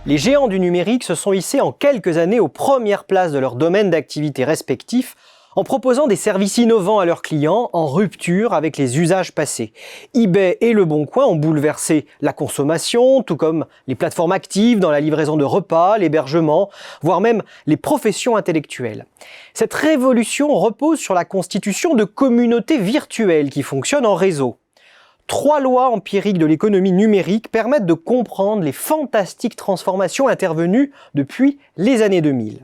Les géants du numérique se sont hissés en quelques années aux premières places de leur domaine d'activité respectifs en proposant des services innovants à leurs clients en rupture avec les usages passés. eBay et Le Bon Coin ont bouleversé la consommation, tout comme les plateformes actives dans la livraison de repas, l'hébergement, voire même les professions intellectuelles. Cette révolution repose sur la constitution de communautés virtuelles qui fonctionnent en réseau. 3 lois empiriques de l'économie numérique permettent de comprendre les fantastiques transformations intervenues depuis les années 2000.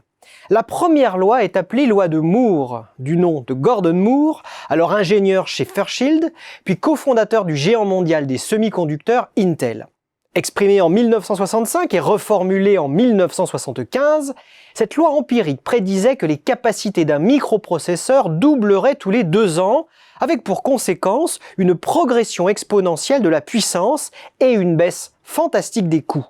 La première loi est appelée loi de Moore, du nom de Gordon Moore, alors ingénieur chez Fairchild, puis cofondateur du géant mondial des semi-conducteurs Intel. Exprimée en 1965 et reformulée en 1975, cette loi empirique prédisait que les capacités d'un microprocesseur doubleraient tous les 2 ans, avec pour conséquence une progression exponentielle de la puissance et une baisse fantastique des coûts.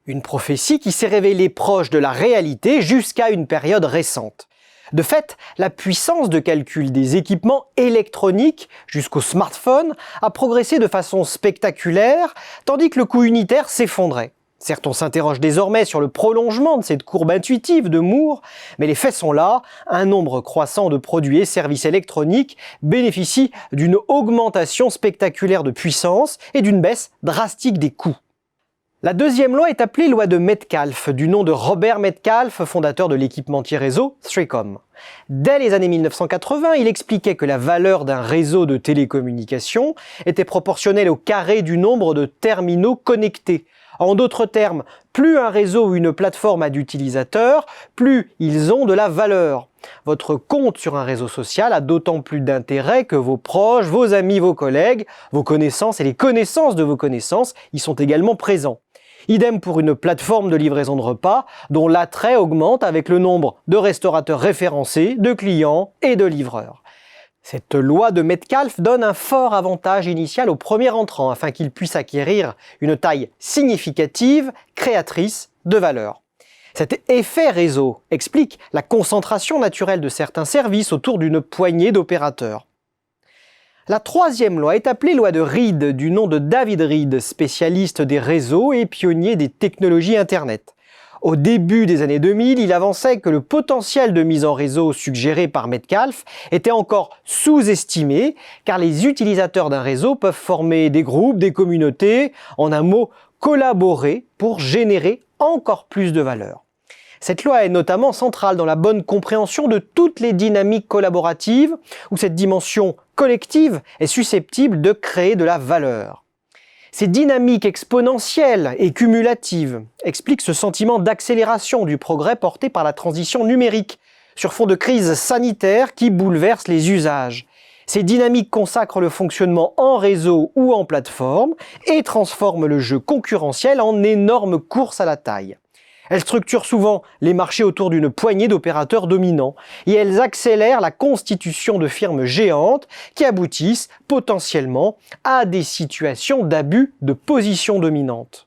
Une prophétie qui s'est révélée proche de la réalité jusqu'à une période récente. De fait, la puissance de calcul des équipements électroniques jusqu'aux smartphones a progressé de façon spectaculaire, tandis que le coût unitaire s'effondrait. Certes, on s'interroge désormais sur le prolongement de cette courbe intuitive de Moore, mais les faits sont là, un nombre croissant de produits et services électroniques bénéficient d'une augmentation spectaculaire de puissance et d'une baisse drastique des coûts. La deuxième loi est appelée loi de Metcalfe, du nom de Robert Metcalfe, fondateur de l'équipementier réseau 3Com. Dès les années 1980, il expliquait que la valeur d'un réseau de télécommunications était proportionnelle au carré du nombre de terminaux connectés. En d'autres termes, plus un réseau ou une plateforme a d'utilisateurs, plus ils ont de la valeur. Votre compte sur un réseau social a d'autant plus d'intérêt que vos proches, vos amis, vos collègues, vos connaissances et les connaissances de vos connaissances y sont également présents. Idem pour une plateforme de livraison de repas dont l'attrait augmente avec le nombre de restaurateurs référencés, de clients et de livreurs. Cette loi de Metcalfe donne un fort avantage initial au premier entrant afin qu'il puisse acquérir une taille significative, créatrice de valeur. Cet effet réseau explique la concentration naturelle de certains services autour d'une poignée d'opérateurs. La troisième loi est appelée loi de Reed, du nom de David Reed, spécialiste des réseaux et pionnier des technologies Internet. Au début des années 2000, il avançait que le potentiel de mise en réseau suggéré par Metcalfe était encore sous-estimé, car les utilisateurs d'un réseau peuvent former des groupes, des communautés, en un mot, collaborer pour générer encore plus de valeur. Cette loi est notamment centrale dans la bonne compréhension de toutes les dynamiques collaboratives où cette dimension collective est susceptible de créer de la valeur. Ces dynamiques exponentielles et cumulatives expliquent ce sentiment d'accélération du progrès porté par la transition numérique sur fond de crise sanitaire qui bouleverse les usages. Ces dynamiques consacrent le fonctionnement en réseau ou en plateforme et transforment le jeu concurrentiel en énorme course à la taille. Elles structurent souvent les marchés autour d'une poignée d'opérateurs dominants et elles accélèrent la constitution de firmes géantes qui aboutissent potentiellement à des situations d'abus de position dominante.